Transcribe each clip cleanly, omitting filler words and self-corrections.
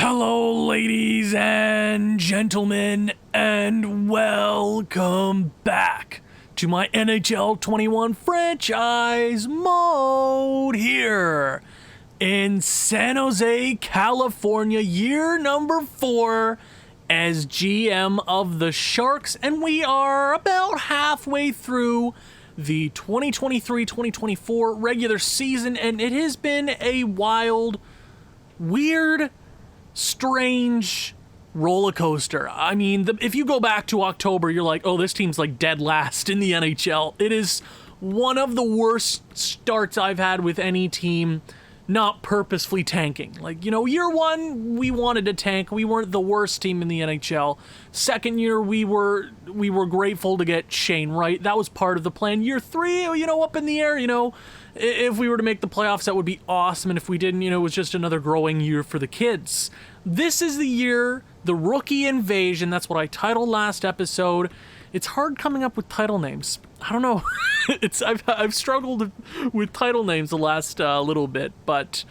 Hello, ladies and gentlemen, and welcome back to my NHL 21 franchise mode here in San Jose, California, year number 4 as GM of the Sharks, and we are about halfway through the 2023-2024 regular season, and it has been a wild, weird, strange roller coaster. I mean, if you go back to October, you're like, oh, this team's like dead last in the NHL. It is one of the worst starts I've had with any team not purposefully tanking. Like, year one, we wanted to tank. We weren't the worst team in the NHL. Second year, we were grateful to get Shane Wright. That was part of the plan. Year 3, up in the air, if we were to make the playoffs, that would be awesome. And if we didn't, it was just another growing year for the kids. This is the year, the rookie invasion. That's what I titled last episode. It's hard coming up with title names. I don't know. I've struggled with title names the last little bit, but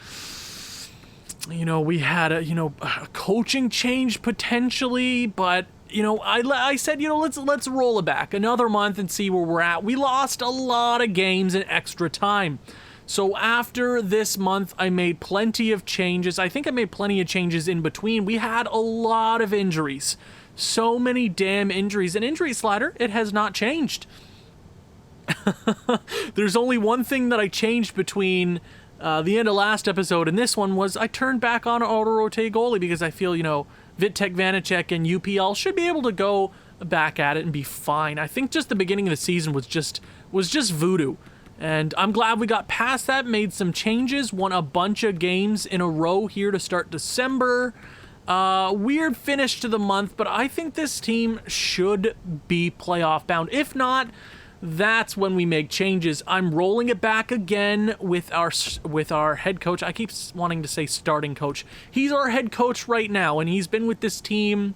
we had a coaching change potentially, but I said, let's roll it back another month and see where we're at. We lost a lot of games in extra time. So after this month, I made plenty of changes. I think I made plenty of changes in between. We had a lot of injuries. So many damn injuries. An injury slider, it has not changed. There's only one thing that I changed between the end of last episode and this one was I turned back on auto-rotate goalie because I feel, Vitek Vanacek and UPL should be able to go back at it and be fine. I think just the beginning of the season was just voodoo. And I'm glad we got past that, made some changes, won a bunch of games in a row here to start December. Weird finish to the month, but I think this team should be playoff bound. If not, that's when we make changes. I'm rolling it back again with our head coach. I keep wanting to say starting coach. He's our head coach right now, and he's been with this team,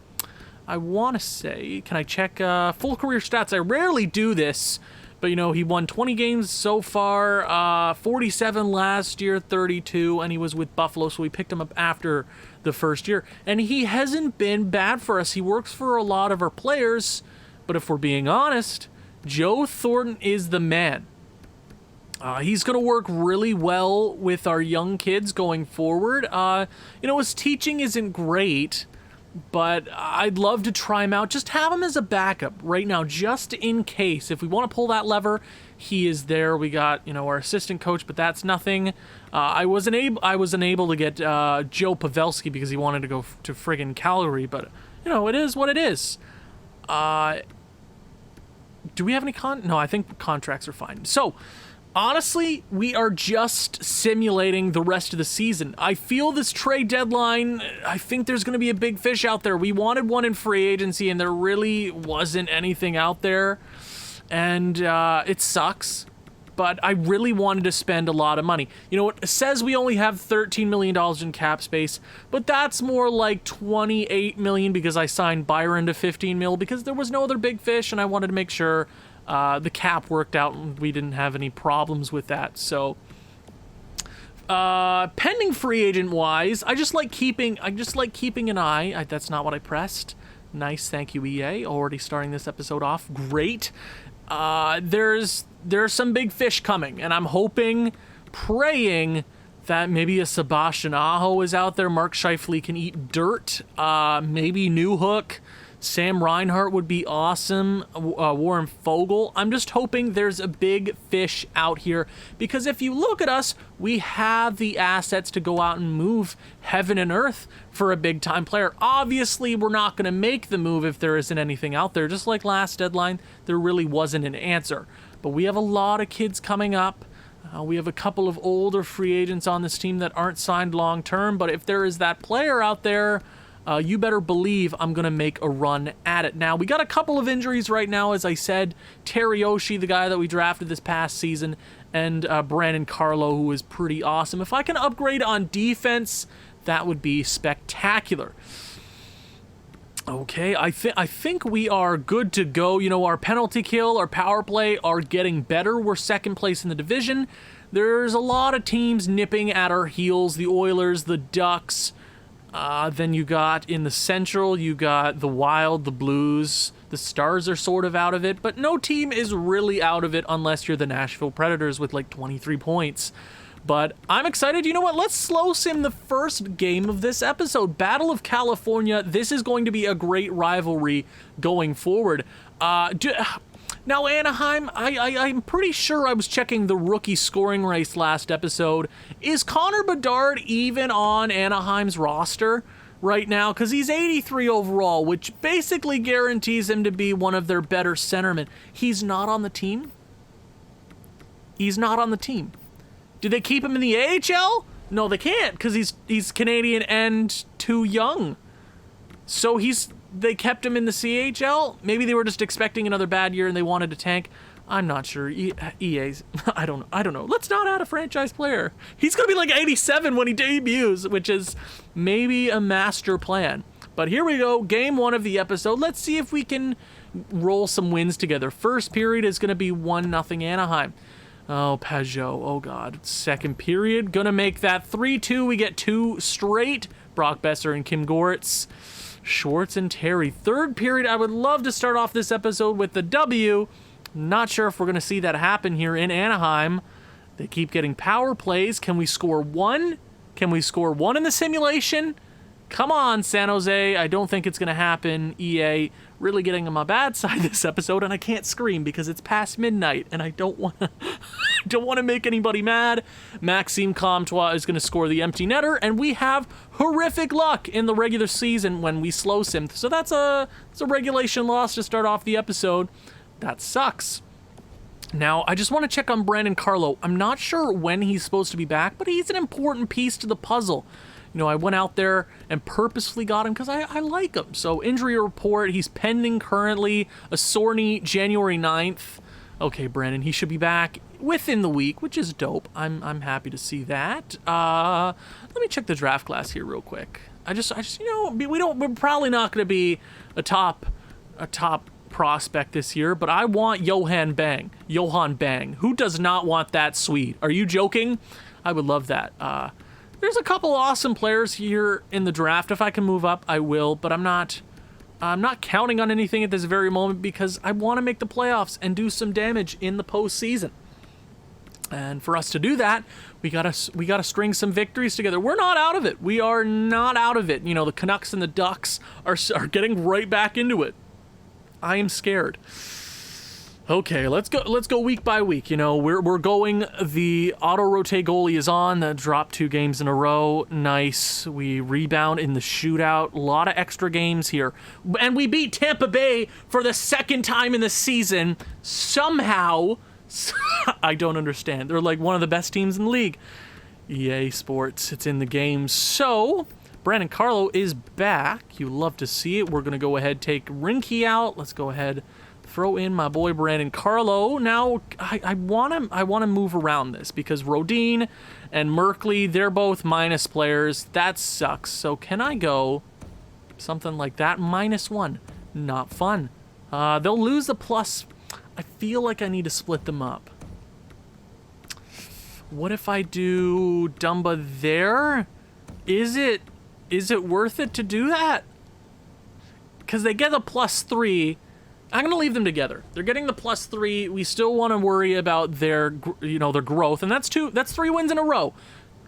I want to say, can I check full career stats? I rarely do this, but he won 20 games so far, 47 last year, 32, and he was with Buffalo, so we picked him up after the first year. And he hasn't been bad for us. He works for a lot of our players, but if we're being honest, Joe Thornton is the man. He's going to work really well with our young kids going forward. His teaching isn't great, but I'd love to try him out. Just have him as a backup right now, just in case. If we want to pull that lever, he is there. We got, our assistant coach, but that's nothing. I wasn't able to get Joe Pavelski because he wanted to go to friggin' Calgary, but, it is what it is. Do we have any No, I think contracts are fine. So, honestly, we are just simulating the rest of the season. I feel this trade deadline, I think there's going to be a big fish out there. We wanted one in free agency, and there really wasn't anything out there. And it sucks, but I really wanted to spend a lot of money. It says we only have $13 million in cap space, but that's more like $28 million because I signed Byron to $15 million because there was no other big fish, and I wanted to make sure the cap worked out and we didn't have any problems with that. So pending free agent wise, I just like keeping an eye. That's not what I pressed. Nice, thank you, EA. Already starting this episode off. Great. There's some big fish coming, and I'm hoping, praying that maybe a Sebastian Aho is out there. Mark Scheifele can eat dirt. Maybe Newhook. Sam Reinhart would be awesome. Warren Fogle. I'm just hoping there's a big fish out here, because if you look at us, we have the assets to go out and move heaven and earth for a big-time player. Obviously, we're not going to make the move if there isn't anything out there. Just like last deadline, there really wasn't an answer. But we have a lot of kids coming up. We have a couple of older free agents on this team that aren't signed long-term, but if there is that player out there, you better believe I'm going to make a run at it. Now, we got a couple of injuries right now, as I said. Terry Oshie, the guy that we drafted this past season, and Brandon Carlo, who is pretty awesome. If I can upgrade on defense, that would be spectacular. Okay, I think we are good to go. Our penalty kill, our power play are getting better. We're second place in the division. There's a lot of teams nipping at our heels. The Oilers, the Ducks, Then you got in the Central, you got the Wild, the Blues. The Stars are sort of out of it, but no team is really out of it unless you're the Nashville Predators with like 23 points. But I'm excited. You know what? Let's slow sim the first game of this episode. Battle of California. This is going to be a great rivalry going forward. Now, Anaheim, I'm pretty sure I was checking the rookie scoring race last episode. Is Connor Bedard even on Anaheim's roster right now? Because he's 83 overall, which basically guarantees him to be one of their better centermen. He's not on the team? He's not on the team. Did they keep him in the AHL? No, they can't, because he's Canadian and too young. So they kept him in the CHL? Maybe they were just expecting another bad year and they wanted to tank. I'm not sure. EA's, I don't know. Let's not add a franchise player. He's going to be like 87 when he debuts, which is maybe a master plan. But here we go, game 1 of the episode. Let's see if we can roll some wins together. First period is going to be 1-0 Anaheim. Oh, Pajot. Oh, God. Second period. Gonna make that 3-2. We get 2 straight. Brock Besser and Kim Goretz. Schwartz and Terry. Third period. I would love to start off this episode with the W. Not sure if we're gonna see that happen here in Anaheim. They keep getting power plays. Can we score 1? Can we score 1 in the simulation? Come on, San Jose. I don't think it's going to happen. EA really getting on my bad side this episode, and I can't scream because it's past midnight, and I don't want to make anybody mad. Maxime Comtois is going to score the empty netter, and we have horrific luck in the regular season when we slow sim. So it's a regulation loss to start off the episode. That sucks. Now, I just want to check on Brandon Carlo. I'm not sure when he's supposed to be back, but he's an important piece to the puzzle. You know, I went out there and purposefully got him because I like him. So, injury report, he's pending currently, a sore knee, January 9th. Okay, Brandon, he should be back within the week, which is dope. I'm happy to see that. Let me check the draft class here real quick. I just we're probably not going to be a top prospect this year, but I want Johan Bang. Who does not want that Swede? Are you joking? I would love that. There's a couple awesome players here in the draft. If I can move up, I will, but I'm not counting on anything at this very moment because I want to make the playoffs and do some damage in the postseason. And for us to do that, we gotta string some victories together. We're not out of it. We are not out of it. You know, the Canucks and the Ducks are getting right back into it. I am scared. Okay, let's go week by week. You know, we're going, the auto-rotate goalie is on, the drop 2 games in a row. Nice. We rebound in the shootout. A lot of extra games here. And we beat Tampa Bay for the second time in the season. Somehow, I don't understand. They're like one of the best teams in the league. EA Sports, it's in the game. So, Brandon Carlo is back. You love to see it. We're going to go ahead, take Rinky out. Let's go ahead, throw in my boy Brandon Carlo. Now, I want to move around this because Rodin and Merkley, they're both minus players. That sucks. So can I go something like that? -1. Not fun. They'll lose the plus. I feel like I need to split them up. What if I do Dumba there? Is it worth it to do that? Because they get a +3. I'm going to leave them together. They're getting the +3. We still want to worry about their growth. And that's 3 wins in a row.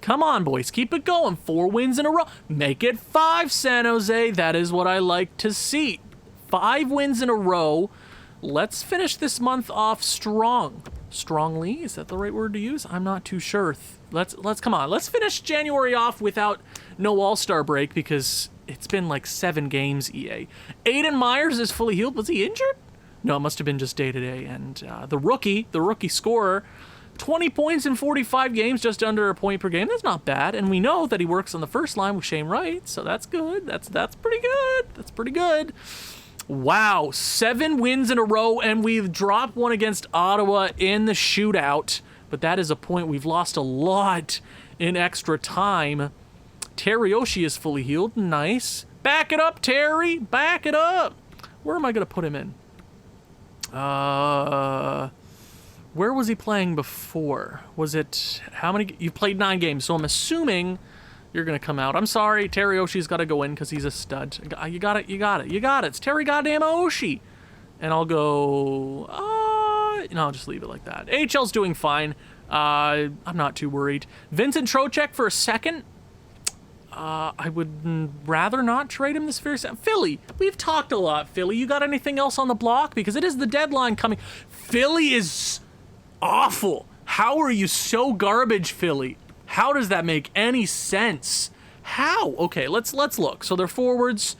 Come on, boys. Keep it going. 4 wins in a row. Make it 5, San Jose. That is what I like to see. 5 wins in a row. Let's finish this month off strong. Strongly? Is that the right word to use? I'm not too sure. Let's come on. Let's finish January off without no All-Star break because it's been like 7 games, EA. Aiden Myers is fully healed. Was he injured? No, it must have been just day-to-day. And the rookie scorer, 20 points in 45 games, just under a point per game. That's not bad. And we know that he works on the first line with Shane Wright, so that's good. That's pretty good. That's pretty good. Wow, 7 wins in a row, and we've dropped one against Ottawa in the shootout. But that is a point. We've lost a lot in extra time. Terry Oshie is fully healed. Nice. Back it up, Terry. Back it up. Where am I going to put him in? Where was he playing before? Was it... How many... You played 9 games, so I'm assuming You're going to come out. I'm sorry. Terry Oshi's got to go in because he's a stud. You got it. You got it. You got it. It's Terry goddamn Oshie. And I'll go... no, I'll just leave it like that. AHL's doing fine. I'm not too worried. Vincent Trocheck for a second. I would rather not trade him this very second. Philly, we've talked a lot, Philly. You got anything else on the block? Because it is the deadline coming. Philly is awful. How are you so garbage, Philly? How does that make any sense? How? Okay, let's look. So their forwards,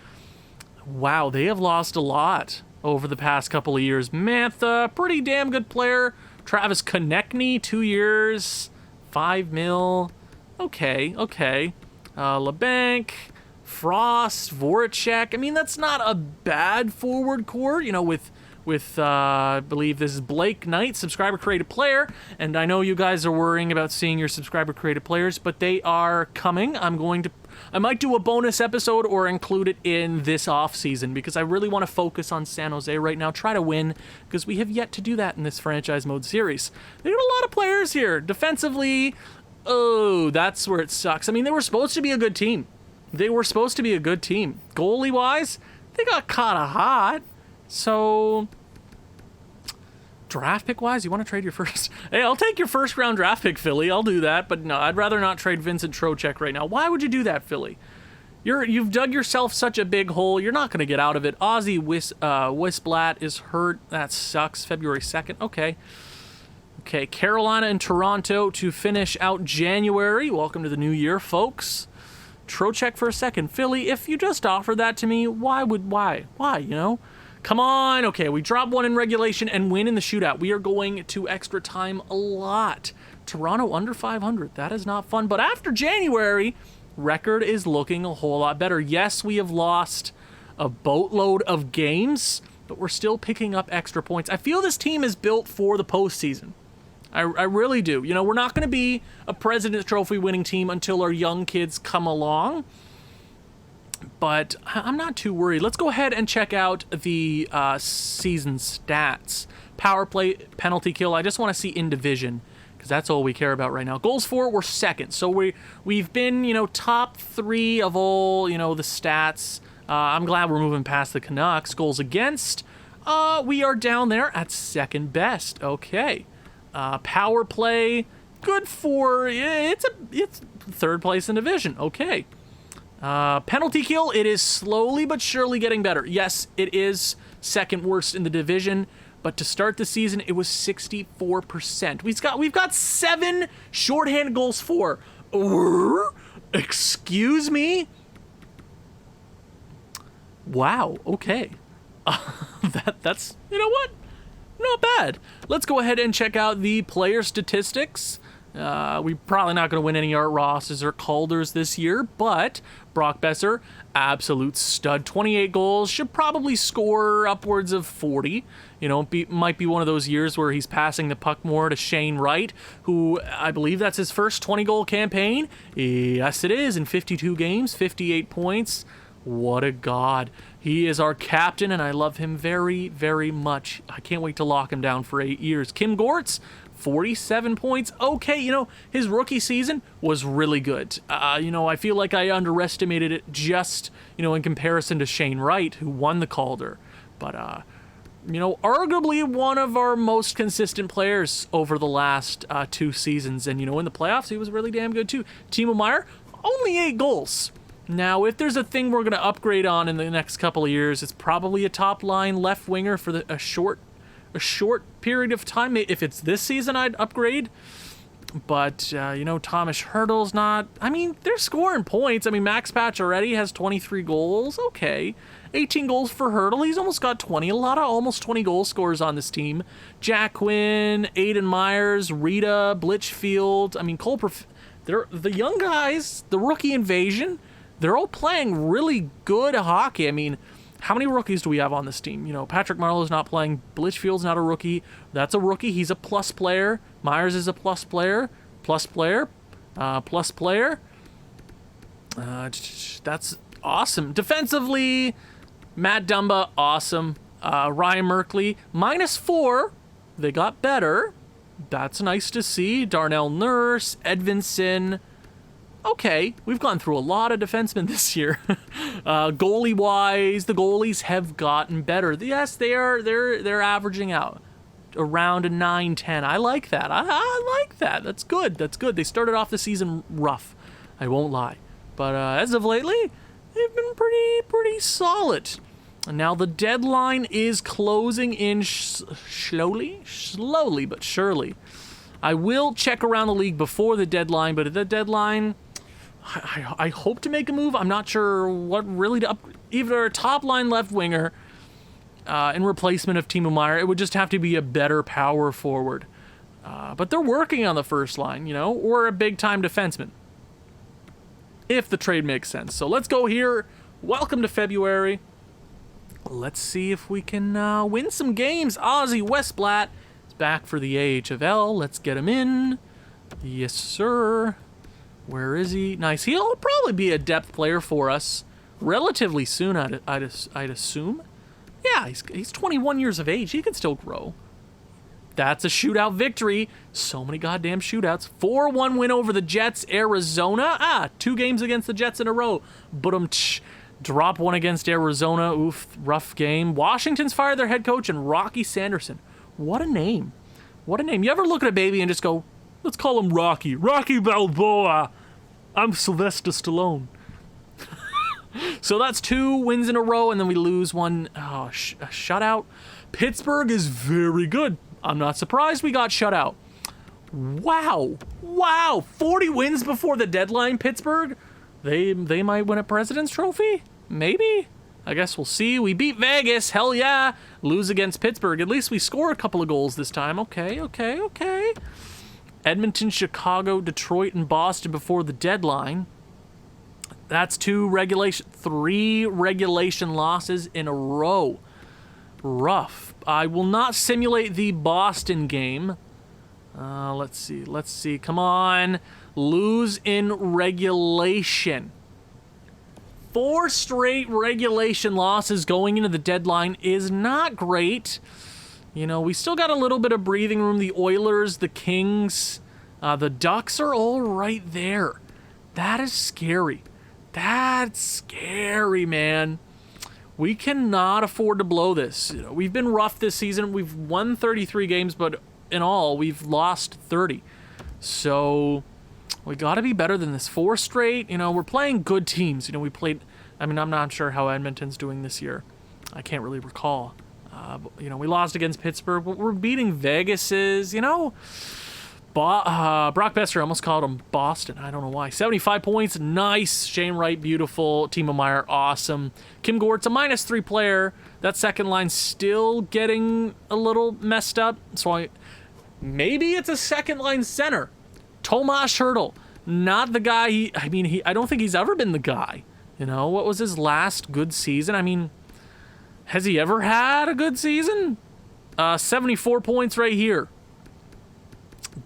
wow, they have lost a lot over the past couple of years. Mantha, pretty damn good player. Travis Konechny, 2 years, $5 million. Okay. LeBanc, Frost, Voracek. I mean, that's not a bad forward core, you know, with I believe this is Blake Knight, subscriber created player, and I know you guys are worrying about seeing your subscriber created players, but they are coming. I might do a bonus episode or include it in this off season because I really want to focus on San Jose right now, try to win, because we have yet to do that in this franchise mode series. They got a lot of players here. Defensively, oh, that's where it sucks. I mean, they were supposed to be a good team. Goalie wise, they got caught hot. So, draft pick wise, you want to trade your first? Hey, I'll take your first round draft pick, Philly. I'll do that. But no, I'd rather not trade Vincent Trocheck right now. Why would you do that, Philly? You've dug yourself such a big hole. You're not going to get out of it. Ozzy Wisblatt is hurt. That sucks. February 2nd. Okay, Carolina and Toronto to finish out January. Welcome to the new year, folks. Trocheck for a second. Philly, if you just offered that to me, why, you know? Come on. Okay, we drop one in regulation and win in the shootout. We are going to extra time a lot. Toronto under 500. That is not fun. But after January, record is looking a whole lot better. Yes, we have lost a boatload of games, but we're still picking up extra points. I feel this team is built for the postseason. I really do. You know, we're not going to be a President's Trophy winning team until our young kids come along. But I'm not too worried. Let's go ahead and check out the season stats. Power play, penalty kill. I just want to see in division because that's all we care about right now. Goals for, we're second. So we've been, you know, top 3 of all, you know, the stats. I'm glad we're moving past the Canucks. Goals against, we are down there at second best. Okay. Power play, good for, it's third place in division. Okay. Penalty kill, it is slowly but surely getting better. Yes, it is second worst in the division, but to start the season, it was 64%. We've got 7 shorthanded goals for. Excuse me? Wow, okay. That's, you know what? Not bad. Let's go ahead and check out the player statistics. We're probably not going to win any Art Rosses or Calders this year, but Brock Besser, absolute stud. 28 goals, should probably score upwards of 40. You know, might be one of those years where he's passing the puck more to Shane Wright, who I believe that's his first 20-goal campaign. Yes, it is, in 52 games, 58 points. What a god. He is our captain, and I love him very, very much. I can't wait to lock him down for 8 years. Kim Gortz, 47 points. Okay, you know, his rookie season was really good. You know, I feel like I underestimated it just, you know, in comparison to Shane Wright, who won the Calder. But, you know, arguably one of our most consistent players over the last 2 seasons. And, you know, in the playoffs, he was really damn good, too. Timo Meier, only 8 goals. Now, if there's a thing we're going to upgrade on in the next couple of years, it's probably a top-line left winger for a short period of time. If it's this season, I'd upgrade. But, you know, Thomas Hertl's not... I mean, they're scoring points. I mean, Max Pacioretty has 23 goals. Okay. 18 goals for Hertl. He's almost got 20. A lot of almost 20 goal scorers on this team. Jack Quinn, Aiden Myers, Rita, Blitchfield. I mean, they're the young guys, the rookie invasion. They're all playing really good hockey. I mean, how many rookies do we have on this team? You know, Patrick Marleau's not playing. Blitchfield's not a rookie. That's a rookie. He's a plus player. Myers is a plus player. Plus player. That's awesome. Defensively, Matt Dumba, awesome. Ryan Merkley, -4. They got better. That's nice to see. Darnell Nurse, Edvinson. Okay, we've gone through a lot of defensemen this year. Goalie-wise, the goalies have gotten better. Yes, they're averaging out around a 9-10. I like that. I like that. That's good. That's good. They started off the season rough. I won't lie. But as of lately, they've been pretty solid. And now the deadline is closing in slowly but surely. I will check around the league before the deadline, but at the deadline, I hope to make a move. I'm not sure what really to either a top line left winger in replacement of Timo Meier. It would just have to be a better power forward. But they're working on the first line, you know, or a big time defenseman, if the trade makes sense. So let's go here. Welcome to February. Let's see if we can win some games. Ozzy Westblatt is back for the AHL. Let's get him in. Yes, sir. Where is he? Nice. He'll probably be a depth player for us relatively soon, I'd assume. Yeah, he's 21 years of age. He can still grow. That's a shootout victory. So many goddamn shootouts. 4-1 win over the Jets. Arizona. 2 games against the Jets in a row. Drop 1 against Arizona. Oof, rough game. Washington's fired their head coach and Rocky Sanderson. What a name. What a name. You ever look at a baby and just go, let's call him Rocky. Rocky Balboa. I'm Sylvester Stallone. So that's 2 wins in a row, and then we lose 1. Oh, a shutout. Pittsburgh is very good. I'm not surprised we got shut out. Wow. 40 wins before the deadline, Pittsburgh. They might win a President's Trophy? Maybe? I guess we'll see. We beat Vegas. Hell yeah. Lose against Pittsburgh. At least we score a couple of goals this time. Okay. Edmonton, Chicago, Detroit, and Boston before the deadline. That's 3 regulation losses in a row. Rough. I will not simulate the Boston game. Let's see. Come on. Lose in regulation. 4 straight regulation losses going into the deadline is not great. You know, we still got a little bit of breathing room. The Oilers, the Kings, the Ducks are all right there. That is scary. That's scary, man. We cannot afford to blow this. You know, we've been rough this season. We've won 33 games, but in all, we've lost 30. So we got to be better than this. 4 straight. You know, we're playing good teams. You know, we played. I mean, I'm not sure how Edmonton's doing this year. I can't really recall. You know, we lost against Pittsburgh, but we're beating Vegas's. You know, Brock Besser, I almost called him Boston. I don't know why. 75 points. Nice. Shane Wright, beautiful. Timo Meier, awesome. Kim Gort's a -3 player. That second line's still getting a little messed up. So maybe it's a second line center. Tomas Hertl. Not the guy. I don't think he's ever been the guy. You know, what was his last good season? I mean, has he ever had a good season? 74 points right here.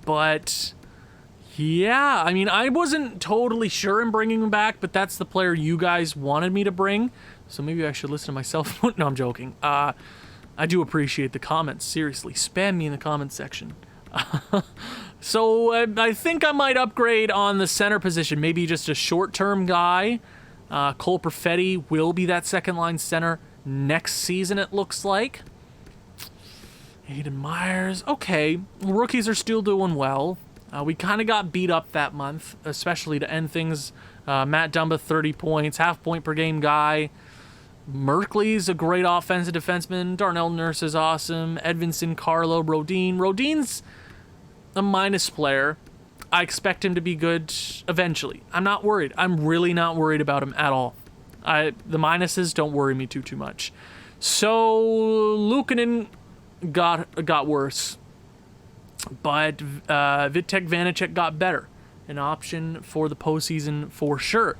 But yeah, I mean, I wasn't totally sure in bringing him back, but that's the player you guys wanted me to bring. So maybe I should listen to myself. No, I'm joking. I do appreciate the comments. Seriously, spam me in the comments section. So I think I might upgrade on the center position. Maybe just a short-term guy. Cole Perfetti will be that second-line center next season, it looks like. Hayden Myers. Okay, rookies are still doing well. We kind of got beat up that month, especially to end things. Matt Dumba, 30 points, half-point per game guy. Merkley's a great offensive defenseman. Darnell Nurse is awesome. Edvinson, Carlo, Rodin. Rodin's a minus player. I expect him to be good eventually. I'm not worried. I'm really not worried about him at all. The minuses don't worry me too much. So Luukkonen got worse, but Vitek Vanacek got better. An option for the postseason for sure.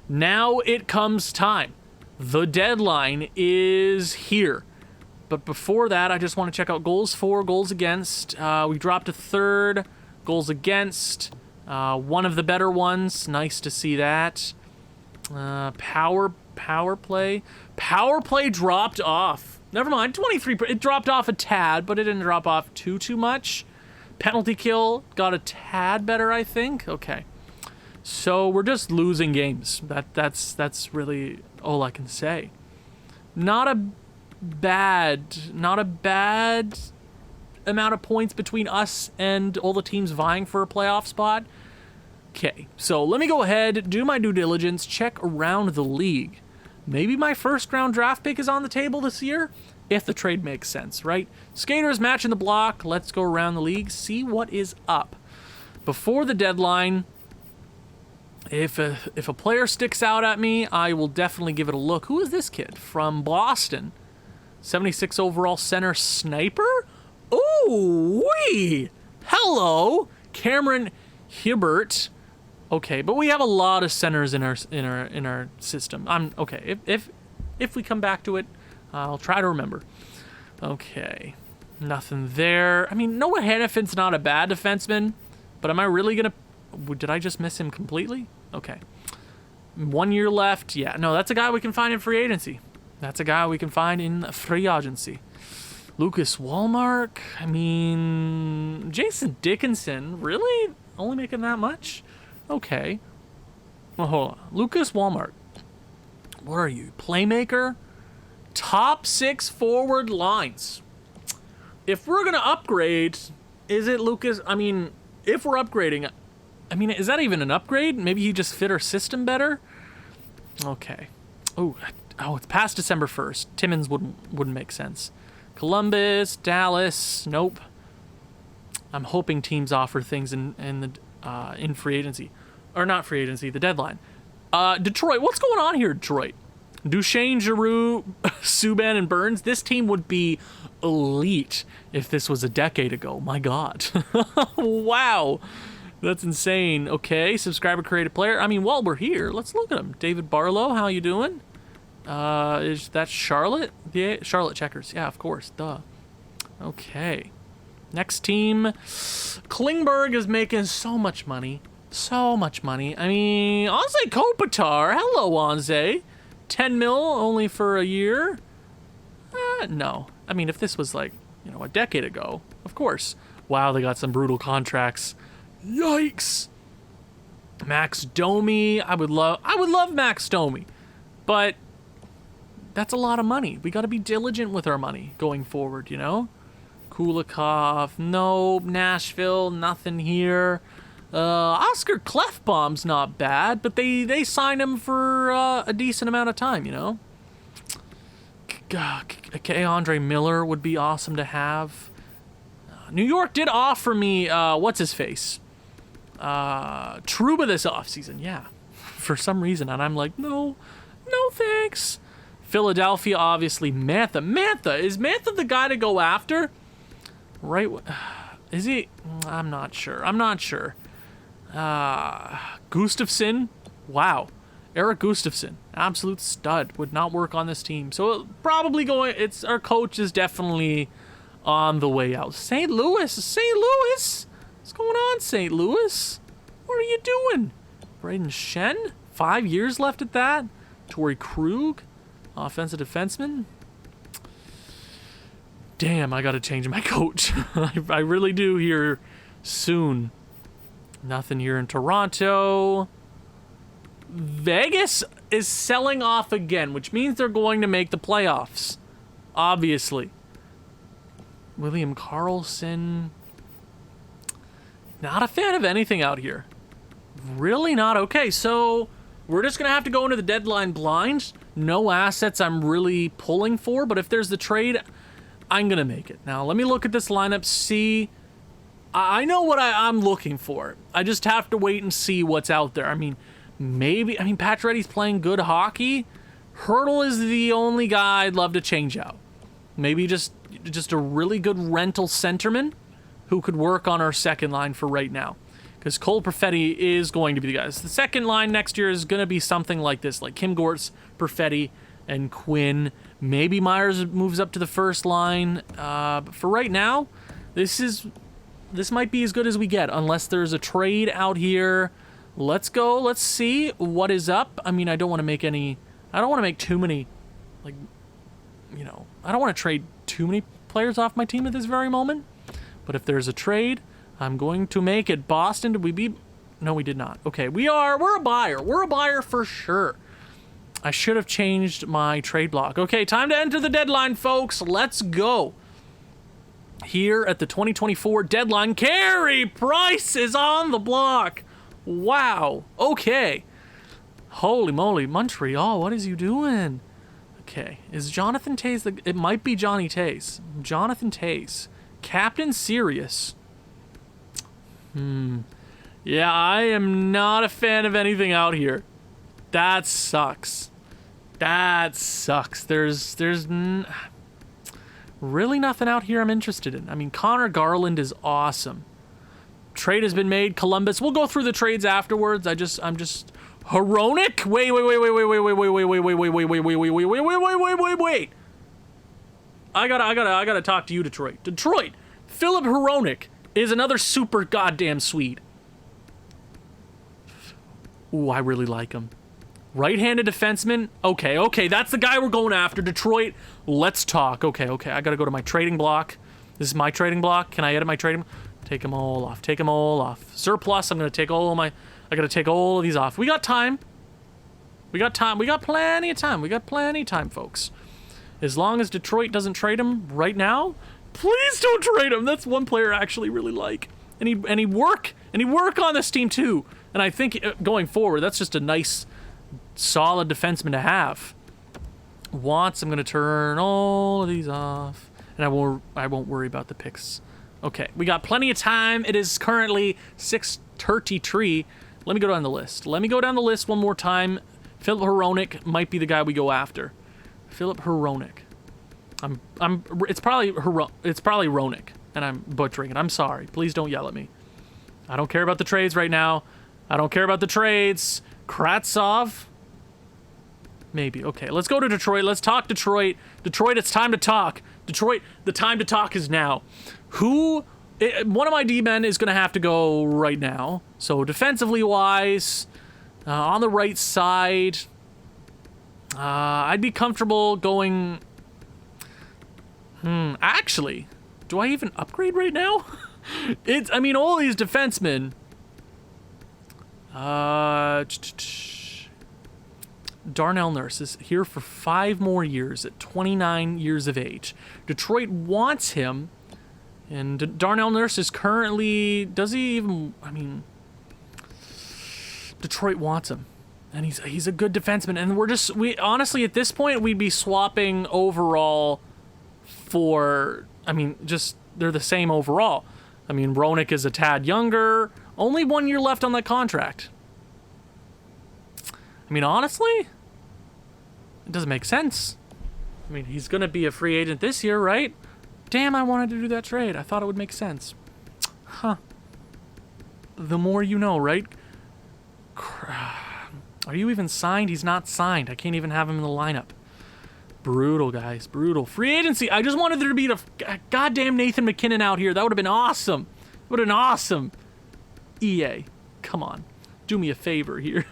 Now it comes time. The deadline is here. But before that, I just want to check out goals for, goals against. We dropped a 3rd. Goals against. One of the better ones. Nice to see that. Power play. Power play dropped off. Never mind. 23. It dropped off a tad, but it didn't drop off too much. Penalty kill got a tad better, I think. Okay. So we're just losing games. That's really all I can say. Not a bad amount of points between us and all the teams vying for a playoff spot. Okay, so let me go ahead, do my due diligence, check around the league. Maybe my first round draft pick is on the table this year, if the trade makes sense, right? Skaters matching the block. Let's go around the league, see what is up. Before the deadline, if a player sticks out at me, I will definitely give it a look. Who is this kid from Boston? 76 overall center sniper? Ooh, wee! Hello, Cameron Hibbert. Okay, but we have a lot of centers in our system. I'm okay. If we come back to it, I'll try to remember. Okay, nothing there. I mean, Noah Hannafin's not a bad defenseman, but am I really gonna? Did I just miss him completely? Okay, 1 year left. Yeah, no, that's a guy we can find in free agency. That's a guy we can find in free agency. Lucas Wallmark. I mean, Jason Dickinson. Really? Only making that much? Okay. Well, hold on. Lucas Wallmark. What are you? Playmaker? Top 6 forward lines. If we're going to upgrade, is it Lucas? I mean, if we're upgrading, I mean, is that even an upgrade? Maybe he just fit our system better? Okay. Oh, it's past December 1st. Timmins wouldn't make sense. Columbus, Dallas, nope. I'm hoping teams offer things in free agency. Or not free agency, the deadline. Detroit, what's going on here, Detroit? Duchesne, Giroux, Subban, and Burns. This team would be elite if this was a decade ago. My God. Wow. That's insane. Okay, subscriber, creative player. I mean, while we're here, let's look at him. David Barlow, how you doing? Is that Charlotte? Yeah, Charlotte Checkers. Yeah, of course. Duh. Okay. Next team. Klingberg is making so much money. So much money. I mean, Anze Kopitar. Hello, Anze. 10 mil only for a year? No. I mean, if this was like, a decade ago, of course. Wow, they got some brutal contracts. Yikes. Max Domi. I would love Max Domi. But that's a lot of money. We got to be diligent with our money going forward, Kulikov, no. Nashville, nothing here. Oscar Clefbaum's not bad, but they signed him for a decent amount of time, Okay, Andre Miller would be awesome to have. New York did offer me, what's his face? Trouba this offseason, yeah. For some reason, and I'm like, no thanks. Philadelphia, obviously, Mantha. Is Mantha the guy to go after? Right? Is he? I'm not sure. Gustafsson. Wow. Eric Gustafsson. Absolute stud. Would not work on this team. So probably our coach is definitely on the way out. St. Louis. What's going on, St. Louis? What are you doing? Braden Shen? 5 years left at that. Torrey Krug. Offensive defenseman. Damn, I gotta change my coach. I really do here soon. Nothing here in Toronto. Vegas is selling off again, which means they're going to make the playoffs. Obviously. William Karlsson. Not a fan of anything out here. Really not. Okay, so we're just going to have to go into the deadline blind. No assets I'm really pulling for, but if there's the trade, I'm going to make it. Now, let me look at this lineup, see. I know what I'm looking for. I just have to wait and see what's out there. I mean, Pacioretty's playing good hockey. Hurdle is the only guy I'd love to change out. Maybe just a really good rental centerman who could work on our second line for right now. Because Cole Perfetti is going to be the guy. The second line next year is going to be something like this, like Kim Gortz, Perfetti, and Quinn. Maybe Myers moves up to the first line. But for right now, this might be as good as we get, unless there's a trade out here. Let's go. Let's see what is up. I mean, I don't want to make too many, I don't want to trade too many players off my team at this very moment. But if there's a trade, I'm going to make it. Boston, did we beat No, we did not. Okay, we're a buyer. We're a buyer for sure. I should have changed my trade block. Okay, time to enter the deadline, folks. Let's go. Here at the 2024 deadline, Carey Price is on the block. Wow. Okay. Holy moly, Montreal, what is you doing? Okay, is Jonathan Toews the... It might be Johnny Toews. Jonathan Toews. Captain Sirius. Yeah, I am not a fan of anything out here. That sucks. That sucks. There's really nothing out here I'm interested in. I mean, Connor Garland is awesome. Trade has been made. Columbus. We'll go through the trades afterwards. I'm just Hronek? Wait. I gotta talk to you, Detroit. Detroit. Philip Hronek is another super goddamn Swede. Ooh, I really like him. Right-handed defenseman. Okay, that's the guy we're going after. Detroit, let's talk. Okay, I gotta go to my trading block. This is my trading block. Can I edit my trading? Take them all off. Surplus, I gotta take all of these off. We got time. We got plenty of time, folks. As long as Detroit doesn't trade him right now, please don't trade him. That's one player I actually really like. And he work on this team too. And I think going forward, that's just a nice, solid defenseman to have. I'm going to turn all of these off. And I won't worry about the picks. Okay, we got plenty of time. It is currently 6:33. Let me go down the list. One more time. Philip Hronek might be the guy we go after. Philip Hronek. It's probably Hronek, and I'm butchering it. I'm sorry. Please don't yell at me. I don't care about the trades right now. Kratsov. Maybe. Okay, let's go to Detroit. Let's talk Detroit. Detroit, it's time to talk. Detroit, the time to talk is now. One of my D-men is going to have to go right now. So defensively wise, on the right side, I'd be comfortable going... Actually, do I even upgrade right now? All these defensemen... Darnell Nurse is here for 5 more years at 29 years of age. Detroit wants him, and Darnell Nurse is currently... Detroit wants him, and he's a good defenseman, and we honestly at this point we'd be swapping overall for... they're the same overall. Hronek is a tad younger, only 1 year left on that contract. Honestly, it doesn't make sense. He's going to be a free agent this year, right? Damn, I wanted to do that trade. I thought it would make sense. Huh. The more you know, right? Are you even signed? He's not signed. I can't even have him in the lineup. Brutal, guys. Brutal. Free agency. I just wanted there to be a goddamn Nathan McKinnon out here. That would have been awesome. EA. Come on. Do me a favor here.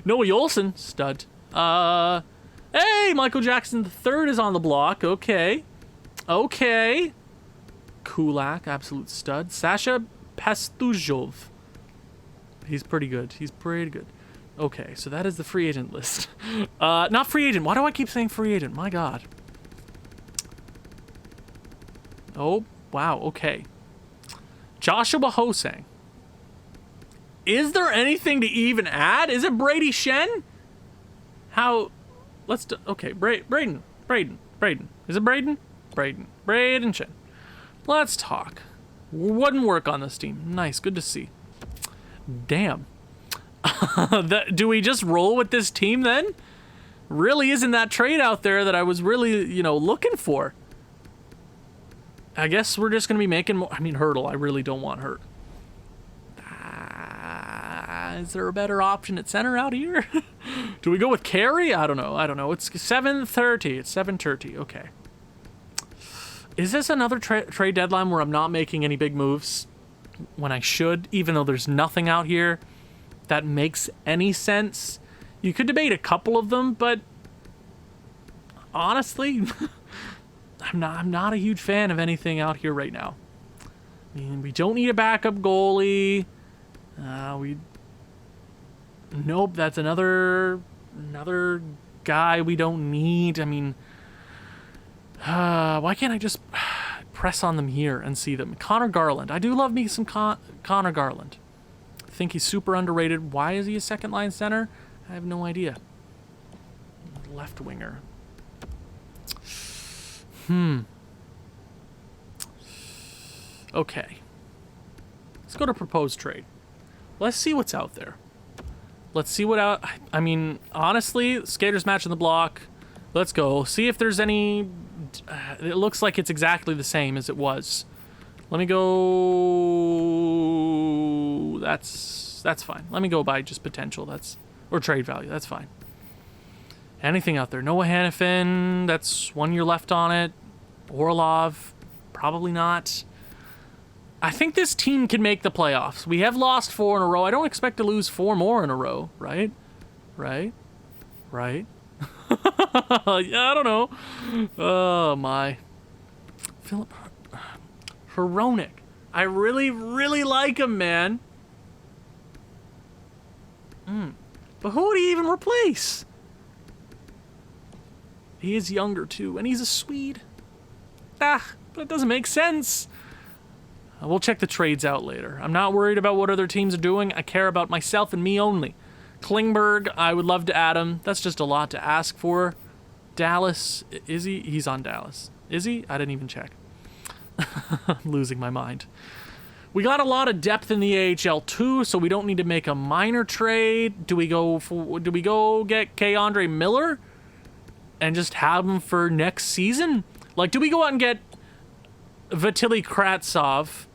Noah Olsen, stud. Hey, Michael Jackson III is on the block. Okay. Kulak, absolute stud. Sasha Pastujov. He's pretty good. Okay, so that is the free agent list. Not free agent. Why do I keep saying free agent? My God. Oh, wow. Okay. Joshua Hosang. Is there anything to even add? Is it Brady Shen? Okay, Braden. Is it Braden? Braden Shen. Let's talk. Wouldn't work on this team. Nice, good to see. Damn. Do we just roll with this team then? Really isn't that trade out there that I was really, looking for. I guess we're just going to be making more. Hurdle. I really don't want Hurt. Is there a better option at center out here? Do we go with Carey? I don't know. It's 7:30. Okay. Is this another trade deadline where I'm not making any big moves when I should, even though there's nothing out here that makes any sense? You could debate a couple of them, but honestly, I'm not a huge fan of anything out here right now. We don't need a backup goalie. Nope, that's another guy we don't need. I mean, why can't I just press on them here and see them? Connor Garland. I do love me some Connor Garland. I think he's super underrated. Why is he a second line center? I have no idea. Left winger. Okay. Let's go to proposed trade. Let's see what's out there. Let's see what out... I mean, honestly, skaters match in the block. Let's go. See if there's any... it looks like it's exactly the same as it was. Let me go... That's fine. Let me go by just potential. Or trade value. That's fine. Anything out there? Noah Hannafin. That's 1 year left on it. Orlov. Probably not. I think this team can make the playoffs. We have lost 4 in a row. I don't expect to lose 4 more in a row, right? Right? Yeah, I don't know. Oh, my. Philip Hronek. I really, really like him, man. But who would he even replace? He is younger, too, and he's a Swede. But it doesn't make sense. We'll check the trades out later. I'm not worried about what other teams are doing. I care about myself and me only. Klingberg, I would love to add him. That's just a lot to ask for. Dallas, is he? He's on Dallas. Is he? I didn't even check. I'm losing my mind. We got a lot of depth in the AHL too, so we don't need to make a minor trade. Do we go get K-Andre Miller and just have him for next season? Like, do we go out and get Vitaly Kravtsov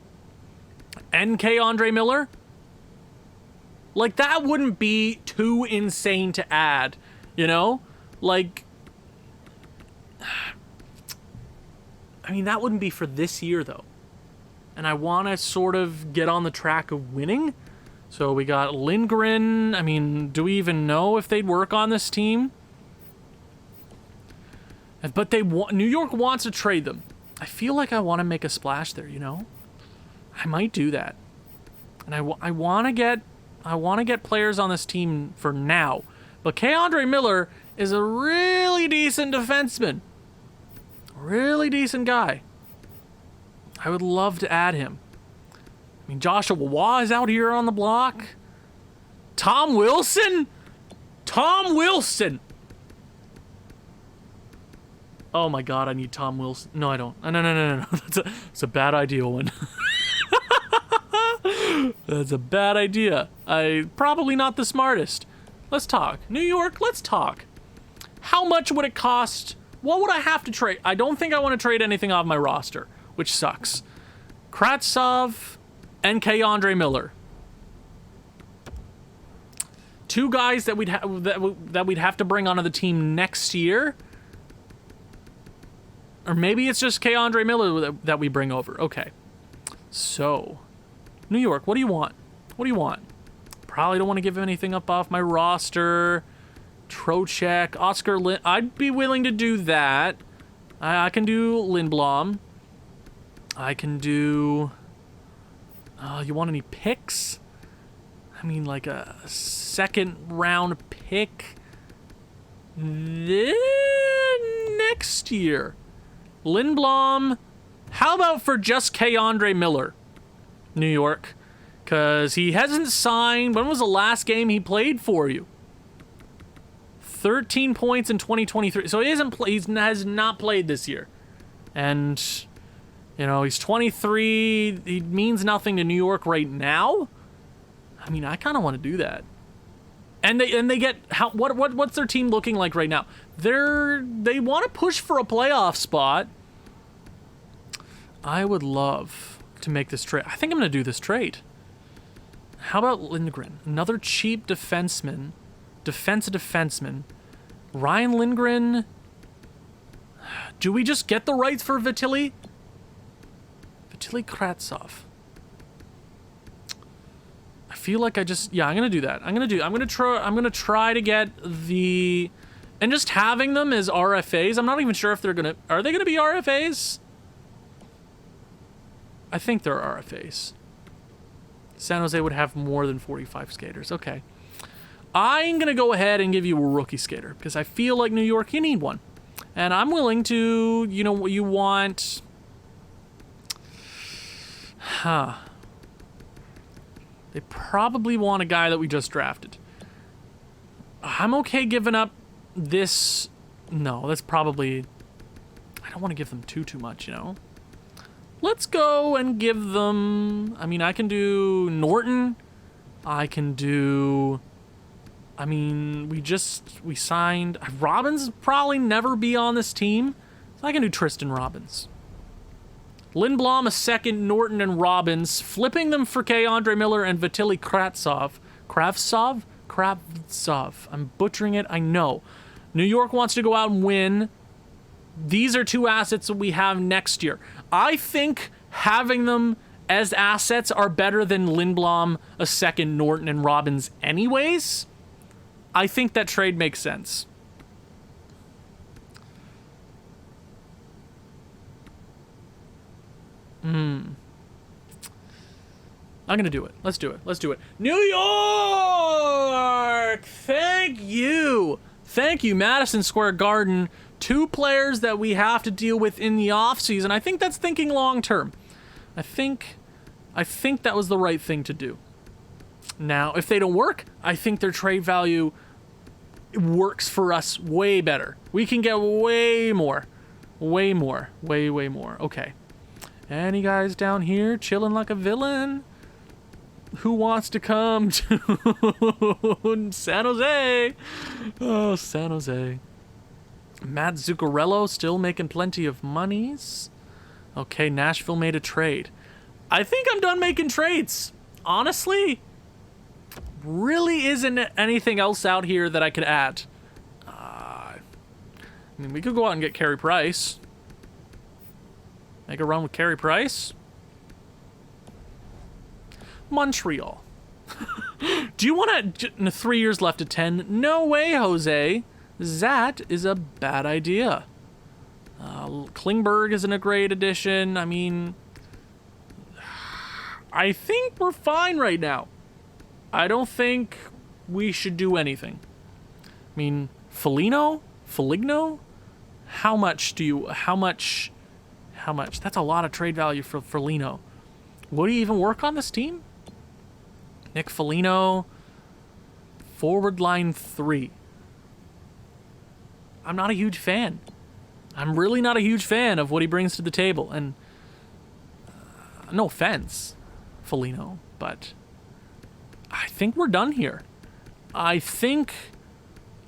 and K-Andre Miller? Like, that wouldn't be too insane to add, you know? Like, I mean, that wouldn't be for this year, though. And I want to sort of get on the track of winning. So we got Lindgren. I mean, do we even know if they'd work on this team? But New York wants to trade them. I feel like I want to make a splash there, you know? I might do that. And I want to get players on this team for now. But K-Andre Miller is a really decent defenseman. Really decent guy. I would love to add him. I mean, Joshua Waugh is out here on the block. Tom Wilson? Tom Wilson! Oh my god, I need Tom Wilson. No, I don't. No. That's a bad idea, Owen. That's a bad idea. Probably not the smartest. Let's talk. New York, let's talk. How much would it cost? What would I have to trade? I don't think I want to trade anything off my roster, which sucks. Kravtsov and K-Andre Miller. 2 guys that we'd have to bring onto the team next year. Or maybe it's just K-Andre Miller that we bring over. Okay. So, New York, what do you want? What do you want? Probably don't want to give anything up off my roster. Trocheck, Oscar Lind. I'd be willing to do that. I can do Lindblom. I can do... you want any picks? I mean, like a second round pick next year. Lindblom. How about for just K-Andre Miller? New York. Because he hasn't signed. When was the last game he played for you? 13 points in 2023. So he has not played this year. And, you know, he's 23. He means nothing to New York right now. I mean, I kind of want to do that. And they get what's their team looking like right now? They want to push for a playoff spot. I would love to make this trade. I think I'm going to do this trade. How about Lindgren? Another cheap defenseman. Defenseman. Ryan Lindgren. Do we just get the rights for Vitaly Kravtsov? I feel like I'm gonna do that. I'm gonna try to get the, and just having them as RFAs. I'm not even sure if are they gonna be RFAs? I think they're RFAs. San Jose would have more than 45 skaters. Okay. I'm going to go ahead and give you a rookie skater because I feel like New York, you need one. And I'm willing to, you know, what you want. They probably want a guy that we just drafted. I'm okay giving up this. No, that's probably... I don't want to give them too much, you know? Let's go and give them... I mean, I can do Norton. I can do... I mean, we signed... Robbins probably never be on this team. So I can do Tristan Robbins. Lindblom a second, Norton and Robbins. Flipping them for Andre Miller and Vitaly Kravtsov? I'm butchering it, I know. New York wants to go out and win. These are two assets that we have next year. I think having them as assets are better than Lindblom, a second, Norton, and Robbins anyways. I think that trade makes sense. I'm going to do it. Let's do it. Let's do it. New York! Thank you. Thank you, Madison Square Garden. Two players that we have to deal with in the offseason. I think that's thinking long term. I think that was the right thing to do. Now, if they don't work, I think their trade value works for us way better. We can get way more. Way more. Way more. Okay. Any guys down here chilling like a villain? Who wants to come to San Jose? Oh, San Jose. Matt Zuccarello still making plenty of monies. Okay, Nashville made a trade. I think I'm done making trades. Honestly, really isn't anything else out here that I could add. I mean, we could go out and get Carey Price. Make a run with Carey Price. Montreal. Do you want to... 3 years left at 10? No way, Jose. That is a bad idea. Klingberg isn't a great addition. I mean... I think we're fine right now. I don't think we should do anything. I mean, Foligno? How much? That's a lot of trade value for Foligno. Would he even work on this team? Nick Foligno, forward line 3. I'm not a huge fan. I'm really not a huge fan of what he brings to the table. And no offense, Foligno, but I think we're done here. I think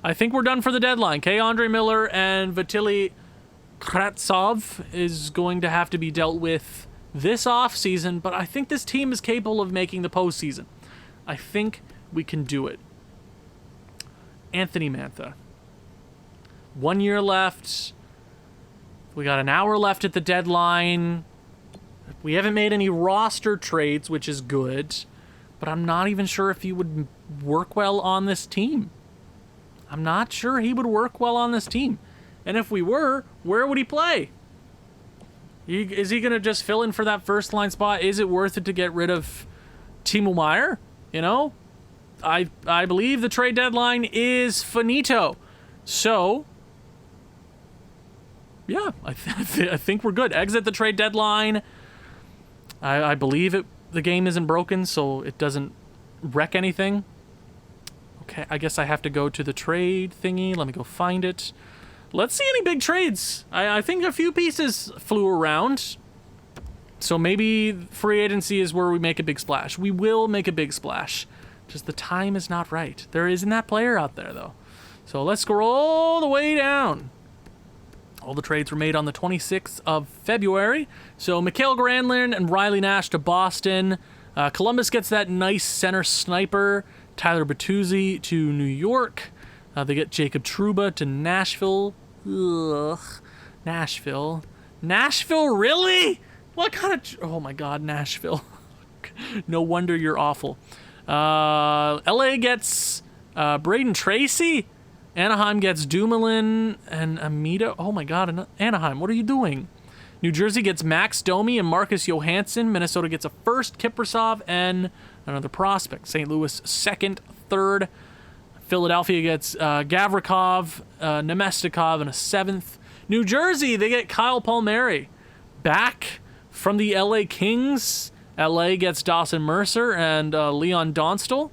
we're done for the deadline. Andre Miller and Vitaly Kravtsov is going to have to be dealt with this offseason, but I think this team is capable of making the postseason. I think we can do it. Anthony Mantha. 1 year left. We got an hour left at the deadline. We haven't made any roster trades, which is good, but I'm not even sure if he would work well on this team. I'm not sure he would work well on this team. And if we were, where would he play? Is he going to just fill in for that first line spot? Is it worth it to get rid of Timo Meier? You know, I believe the trade deadline is finito. So, yeah, I think we're good. Exit the trade deadline. I believe the game isn't broken, so it doesn't wreck anything. Okay, I guess I have to go to the trade thingy. Let me go find it. Let's see any big trades. I think a few pieces flew around. So maybe free agency is where we make a big splash. We will make a big splash. Just the time is not right. There isn't that player out there, though. So let's scroll all the way down. All the trades were made on the 26th of February. So Mikael Granlund and Riley Nash to Boston. Columbus gets that nice center sniper. Tyler Bertuzzi to New York. They get Jacob Trouba to Nashville. Ugh. Nashville, really? What kind of... Oh, my God, Nashville. No wonder you're awful. LA gets Braden Tracy. Anaheim gets Dumoulin and Amita. Oh, my God, Anaheim, what are you doing? New Jersey gets Max Domi and Marcus Johansson. Minnesota gets a first, Kiprasov, and another prospect. St. Louis second, third. Philadelphia gets Gavrikov, Nemestikov, and a seventh. New Jersey, they get Kyle Palmieri. Back from the LA Kings, LA gets Dawson Mercer and Leon Donstal.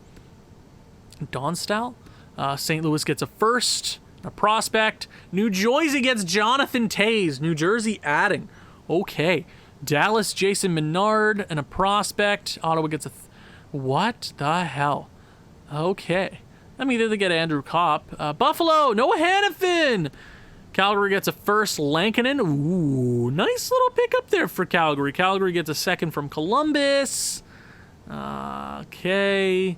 St. Louis gets a first, a prospect. New Jersey gets Jonathan Toews. New Jersey adding. Okay. Dallas, Jason Menard, and a prospect. Ottawa gets a... what the hell? Okay. I mean, they get Andrew Kopp. Buffalo, Noah Hannafin. Calgary gets a first, Lankinen. Ooh, nice little pickup there for Calgary. Calgary gets a second from Columbus. Okay.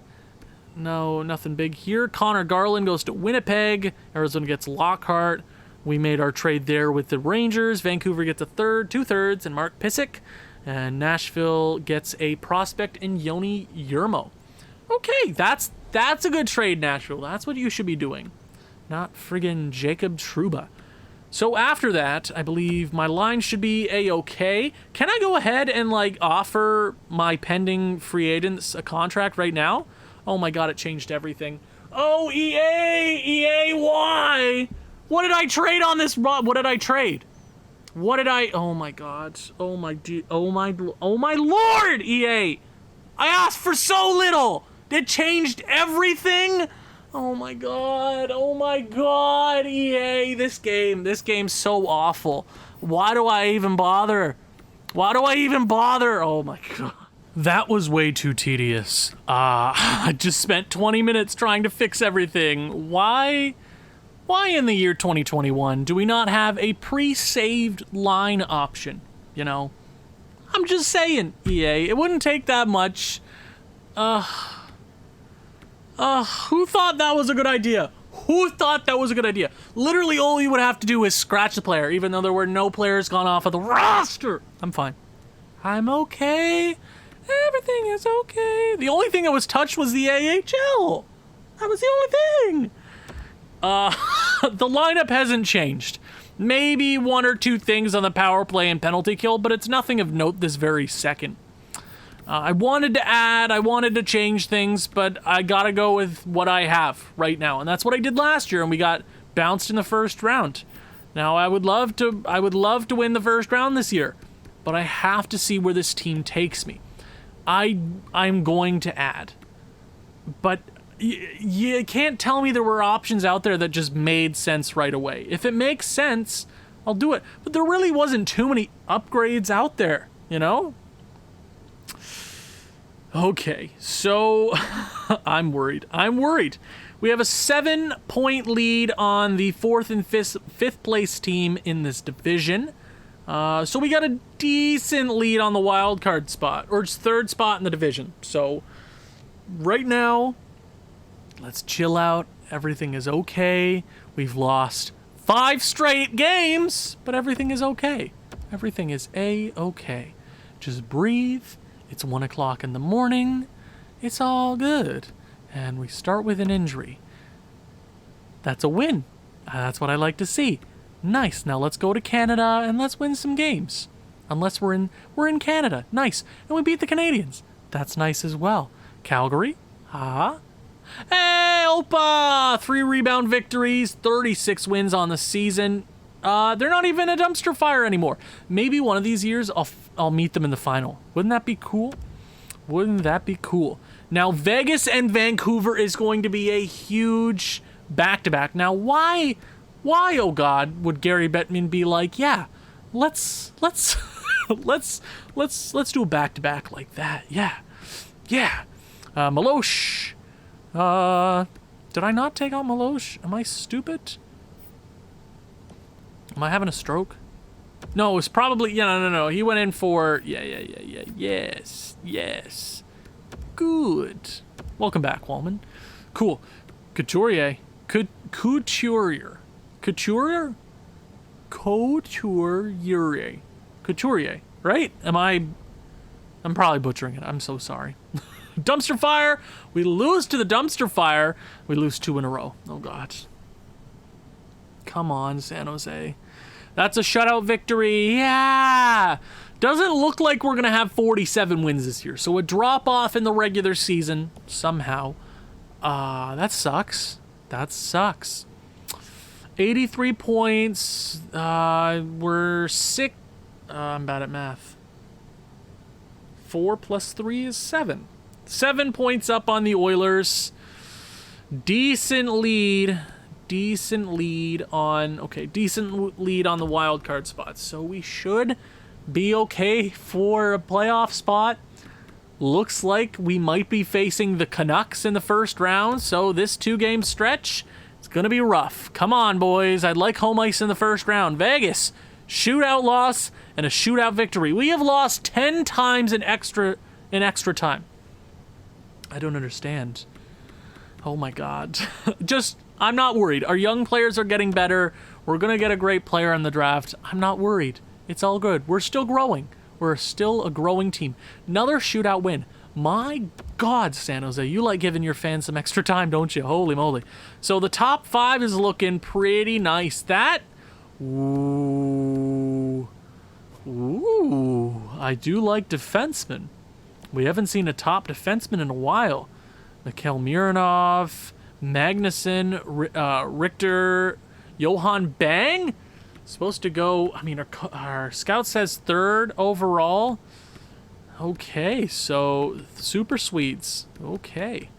No, nothing big here. Connor Garland goes to Winnipeg. Arizona gets Lockhart. We made our trade there with the Rangers. Vancouver gets a third, 2/3, and Mark Pysyk. And Nashville gets a prospect in Yoni Yermo. Okay, that's a good trade, Nashville. That's what you should be doing. Not friggin' Jacob Trouba. So after that, I believe my line should be A-okay. Can I go ahead and, like, offer my pending free agents a contract right now? Oh my god, it changed everything. Oh, EA, why? What did I trade on this? What did I trade? What did I... oh my god. Oh my lord, EA. I asked for so little. It changed everything. Oh my god, EA, this game's so awful. Why do I even bother? Oh my god. That was way too tedious. I just spent 20 minutes trying to fix everything. Why in the year 2021 do we not have a pre-saved line option? You know? I'm just saying, EA, it wouldn't take that much. Who thought that was a good idea? Literally all you would have to do is scratch the player, even though there were no players gone off of the roster. I'm fine. I'm okay. Everything is okay. The only thing that was touched was the AHL. That was the only thing. The lineup hasn't changed. Maybe one or two things on the power play and penalty kill, but it's nothing of note this very second. I wanted to add, I wanted to change things, but I gotta go with what I have right now. And that's what I did last year, and we got bounced in the first round. Now, I would love to win the first round this year, but I have to see where this team takes me. I'm going to add. But you can't tell me there were options out there that just made sense right away. If it makes sense, I'll do it. But there really wasn't too many upgrades out there, you know? Okay, so I'm worried. We have a 7-point lead on the 4th and 5th place team in this division. So we got a decent lead on the wild card spot, or just 3rd spot in the division. So right now, let's chill out. Everything is okay. We've lost 5 straight games, but everything is okay. Everything is A-okay. Just breathe. It's 1 o'clock in the morning. It's all good. And we start with an injury. That's a win. That's what I like to see. Nice. Now let's go to Canada and let's win some games. Unless we're in Canada. Nice. And we beat the Canadians. That's nice as well. Calgary. Hey, Opa! 3 rebound victories, 36 wins on the season. They're not even a dumpster fire anymore. Maybe one of these years I'll meet them in the final. Wouldn't that be cool? Now, Vegas and Vancouver is going to be a huge back-to-back. Now, why, oh God, would Gary Bettman be like, yeah, let's do a back-to-back like that. Yeah. Milosh. Did I not take out Milosh? Am I stupid? Am I having a stroke? No, it was probably... no. He went in for... Yes. Good. Welcome back, Wallman. Cool. Couturier, right? I'm probably butchering it. I'm so sorry. Dumpster fire. We lose to the dumpster fire. We lose 2 in a row. Oh, God. Come on, San Jose. That's a shutout victory. Yeah. Doesn't look like we're going to have 47 wins this year. So a drop off in the regular season somehow. That sucks. That sucks. 83 points. We're sick. I'm bad at math. 4 plus 3 is 7. 7 points up on the Oilers. Decent lead on the wild card spots. So we should be okay for a playoff spot. Looks like we might be facing the Canucks in the first round. So this 2-game stretch, it's going to be rough. Come on, boys. I'd like home ice in the first round. Vegas, shootout loss and a shootout victory. We have lost 10 times in extra time. I don't understand. Oh my God. I'm not worried. Our young players are getting better. We're going to get a great player in the draft. I'm not worried. It's all good. We're still growing. We're still a growing team. Another shootout win. My God, San Jose, you like giving your fans some extra time, don't you? Holy moly. So the top 5 is looking pretty nice. That, ooh, I do like defensemen. We haven't seen a top defenseman in a while. Mikhail Mironov, Magnuson, Richter, Johan Bang. Supposed to go, I mean, our scout says 3rd overall. Okay, so Super Swedes. Okay.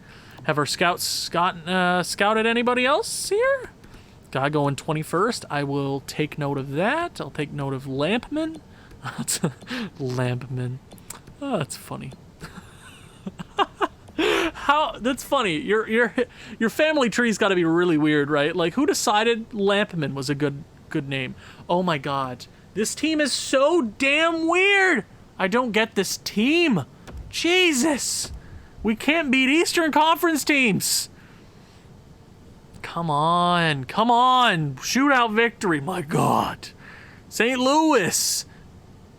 Have our scouts scouted anybody else here? Guy going 21st. I will take note of that. I'll take note of Lampman. Lampman. Oh, that's funny. That's funny. Your family tree's got to be really weird, right? Like, who decided Lampman was a good name? Oh my God. This team is so damn weird. I don't get this team. Jesus. We can't beat Eastern Conference teams. Come on. Shootout victory. My God. St. Louis.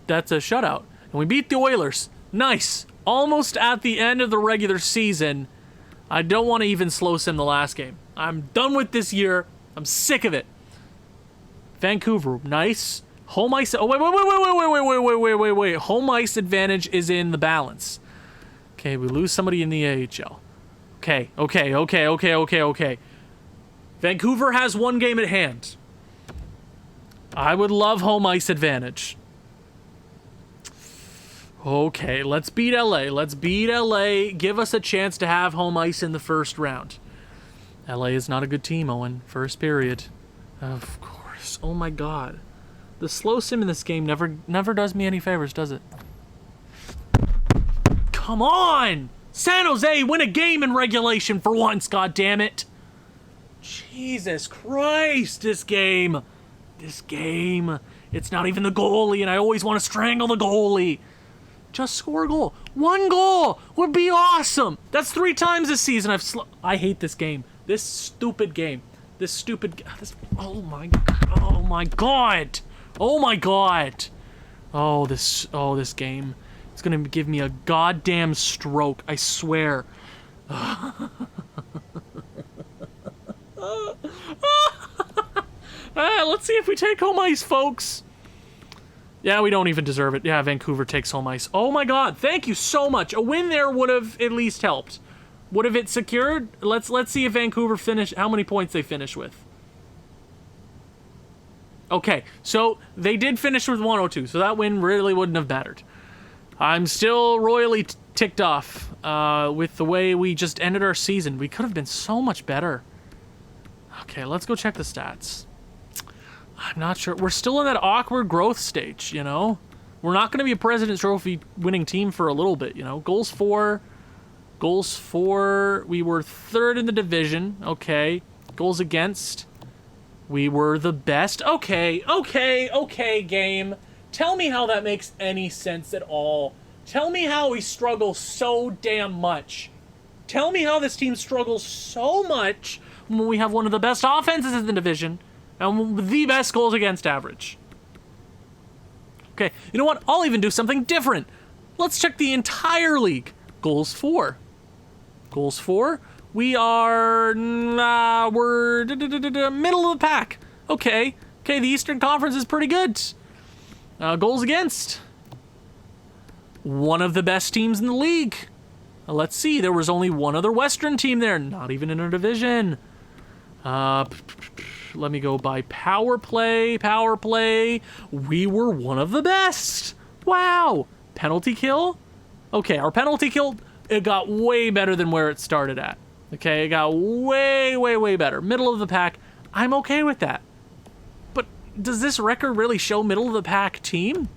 That's a shutout. And we beat the Oilers. Nice. Almost at the end of the regular season. I don't want to even slow sim the last game. I'm done with this year. I'm sick of it. Vancouver, nice. Home ice. Oh, wait. Home ice advantage is in the balance. Okay, we lose somebody in the AHL. Okay. Vancouver has 1 game at hand. I would love home ice advantage. Okay, let's beat LA. Give us a chance to have home ice in the first round. LA is not a good team, Owen. First period. Of course. Oh my God. The slow sim in this game never does me any favors, does it? Come on! San Jose, win a game in regulation for once, goddammit! Jesus Christ, this game. It's not even the goalie, and I always want to strangle the goalie. Just score a goal. 1 goal would be awesome. That's 3 times this season I hate this game. This stupid game. Oh my God. Oh, this game. It's going to give me a goddamn stroke, I swear. Let's see if we take home ice, folks. Yeah, we don't even deserve it. Yeah, Vancouver takes home ice. Oh my God, thank you so much. A win there would have at least helped. Would have it secured? Let's see if Vancouver how many points they finish with. Okay, so they did finish with 102, so that win really wouldn't have mattered. I'm still royally ticked off with the way we just ended our season. We could have been so much better. Okay, let's go check the stats. I'm not sure. We're still in that awkward growth stage, you know? We're not going to be a President's Trophy winning team for a little bit, you know? Goals for. We were 3rd in the division. Okay. Goals against. We were the best. Okay, game. Tell me how that makes any sense at all. Tell me how we struggle so damn much. Tell me how this team struggles so much when we have one of the best offenses in the division and the best goals against average. Okay, you know what? I'll even do something different. Let's check the entire league. Goals for. We are, we're middle of the pack. Okay, Okay, the Eastern Conference is pretty good. Goals against. One of the best teams in the league. Let's see, there was only one other Western team there, not even in our division. Let me go by power play. We were one of the best. Wow. Penalty kill? Okay, our penalty kill, it got way better than where it started at. Okay, it got way better. Middle of the pack, I'm okay with that. But does this record really show middle of the pack team?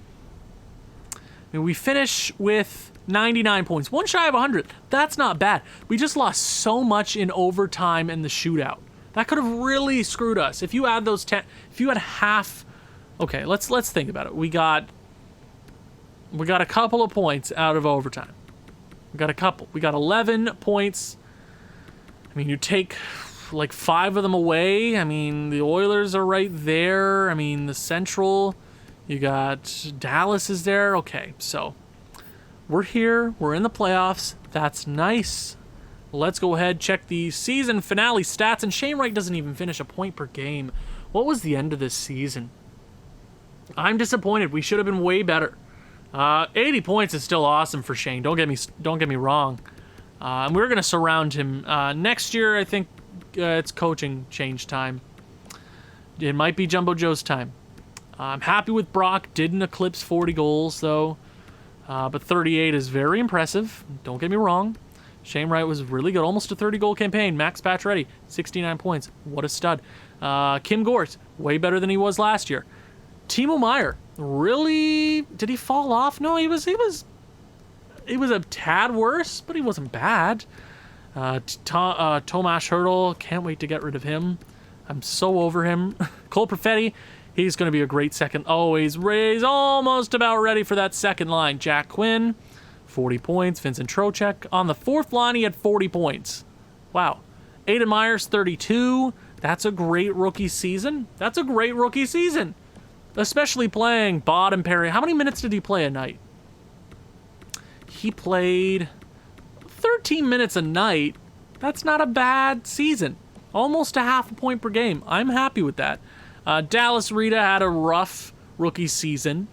I mean, we finish with 99 points, one shy of 100. That's not bad. We just lost so much in overtime and the shootout. That could have really screwed us. If you add those 10, if you had half, okay, let's think about it. We got a couple of points out of overtime. We got a couple. We got 11 points. I mean, you take like 5 of them away. I mean, the Oilers are right there. I mean, the Central, you got Dallas is there. Okay, so we're here. We're in the playoffs. That's nice. Let's go ahead, check the season finale stats. And Shane Wright doesn't even finish a point per game. What was the end of this season? I'm disappointed. We should have been way better. 80 points is still awesome for Shane. Don't get me wrong. And we're gonna surround him next year. I think it's coaching change time. It might be Jumbo Joe's time. I'm happy with Brock. Didn't eclipse 40 goals though, but 38 is very impressive. Don't get me wrong. Shane Wright was really good. Almost a 30-goal campaign. Max Pacioretty, 69 points. What a stud. Kim Gort, way better than he was last year. Timo Meier, really? Did he fall off? No, he was a tad worse, but he wasn't bad. Tomas Hertl, can't wait to get rid of him. I'm so over him. Cole Perfetti, he's going to be a great second. Oh, he's almost about ready for that second line. Jack Quinn, 40 points. Vincent Trocheck. On the fourth line, he had 40 points. Wow. Aiden Myers, 32. That's a great rookie season. Especially playing bottom pair. How many minutes did he play a night? He played 13 minutes a night. That's not a bad season. Almost a half a point per game. I'm happy with that. Dallas Rita had a rough rookie season,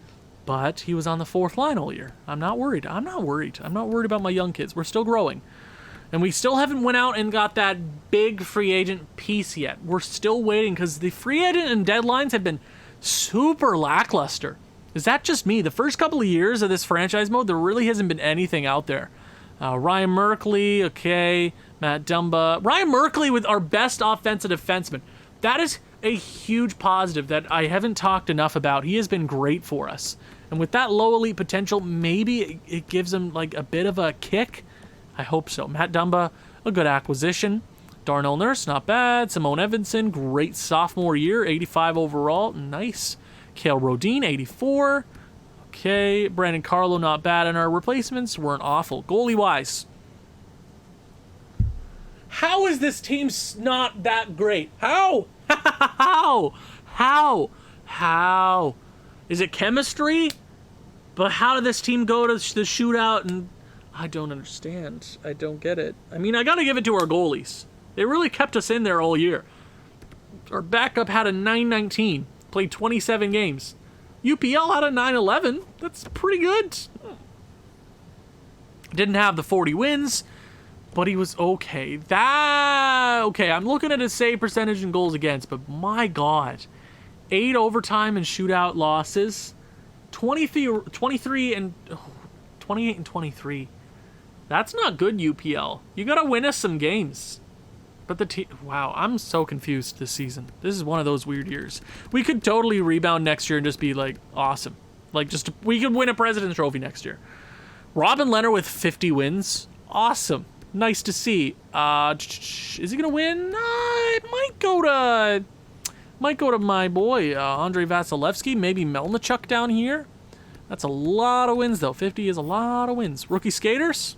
but he was on the fourth line all year. I'm not worried. I'm not worried about my young kids. We're still growing. And we still haven't went out and got that big free agent piece yet. We're still waiting because the free agent and deadlines have been super lackluster. Is that just me? The first couple of years of this franchise mode, there really hasn't been anything out there. Ryan Merkley, okay. Matt Dumba. Ryan Merkley with our best offensive defenseman. That is a huge positive that I haven't talked enough about. He has been great for us. And with that low elite potential, maybe it gives him like a bit of a kick. I hope so. Matt Dumba, a good acquisition. Darnell Nurse, not bad. Simone Evanson, great sophomore year, 85 overall, nice. Cale Rodin, 84. Okay, Brandon Carlo, not bad. And our replacements weren't awful. Goalie-wise, how is this team not that great? How? How? Is it chemistry? But how did this team go to the shootout? And I don't understand. I don't get it. I mean, I got to give it to our goalies. They really kept us in there all year. Our backup had a 919, played 27 games. UPL had a 911. That's pretty good. Didn't have the 40 wins, but he was okay. Okay, I'm looking at his save percentage and goals against, but my God. 8 overtime and shootout losses. 23 and 28 and 23. That's not good, UPL. You got to win us some games. But the team, wow, I'm so confused this season. This is one of those weird years. We could totally rebound next year and just be like awesome. Like we could win a President's Trophy next year. Robin Leonard with 50 wins. Awesome. Nice to see. Is he gonna win? It might go to my boy Andrei Vasilevsky. Maybe Melnichuk down here. That's a lot of wins though. 50 is a lot of wins. Rookie skaters.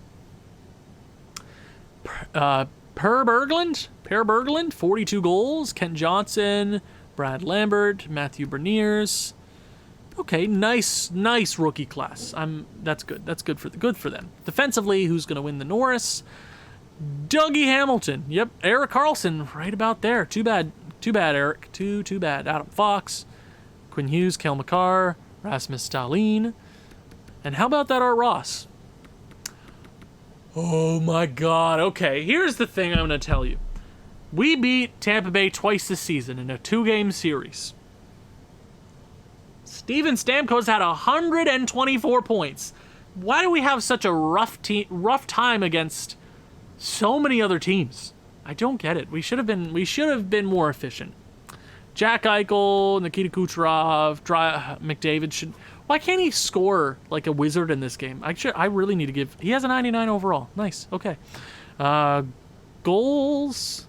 Per Berglund, 42 goals. Kent Johnson, Brad Lambert, Matthew Berniers. Okay, nice rookie class. That's good. That's good for them. Defensively, who's going to win the Norris? Dougie Hamilton. Yep, Erik Karlsson, right about there. Too bad Too bad, Eric. Too bad. Adam Fox, Quinn Hughes, Cale Makar, Rasmus Dahlin. And how about that Art Ross? Oh my God. Okay, here's the thing I'm going to tell you. We beat Tampa Bay twice this season in a 2-game series. Steven Stamkos had 124 points. Why do we have such a rough time against so many other teams? I don't get it. We should have been more efficient. Jack Eichel, Nikita Kucherov, McDavid should. Why can't he score like a wizard in this game? I really need to give. He has a 99 overall. Nice. Okay. Goals.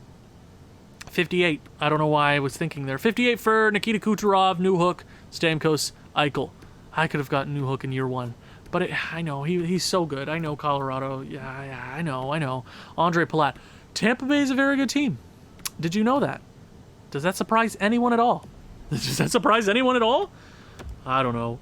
58. I don't know why I was thinking there. 58 for Nikita Kucherov, Newhook, Stamkos, Eichel. I could have gotten Newhook in year 1. But I know, he's so good. I know Colorado. Yeah, I know. Andre Palat. Tampa Bay is a very good team. Did you know that? Does that surprise anyone at all? Does that surprise anyone at all? I don't know.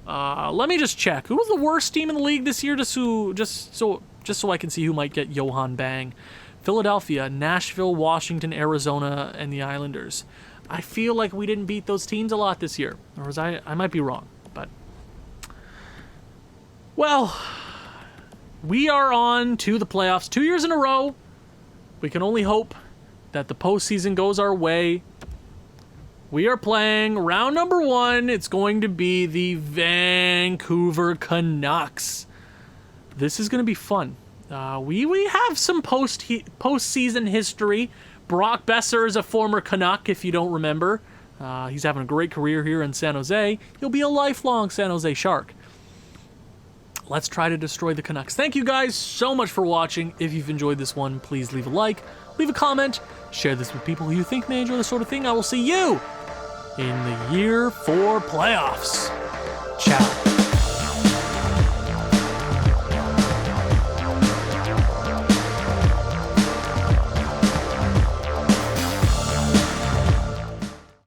Let me just check. Who was the worst team in the league this year? Just so I can see who might get Johan Bang. Philadelphia, Nashville, Washington, Arizona, and the Islanders. I feel like we didn't beat those teams a lot this year. Or was I might be wrong, but... Well, we are on to the playoffs 2 years in a row. We can only hope that the postseason goes our way. We are playing round number 1. It's going to be the Vancouver Canucks. This is going to be fun. We have some postseason history. Brock Besser is a former Canuck, if you don't remember. He's having a great career here in San Jose. He'll be a lifelong San Jose Shark. Let's try to destroy the Canucks. Thank you guys so much for watching. If you've enjoyed this one, please leave a like, leave a comment, share this with people who you think may enjoy this sort of thing. I will see you in the year 4 playoffs. Ciao.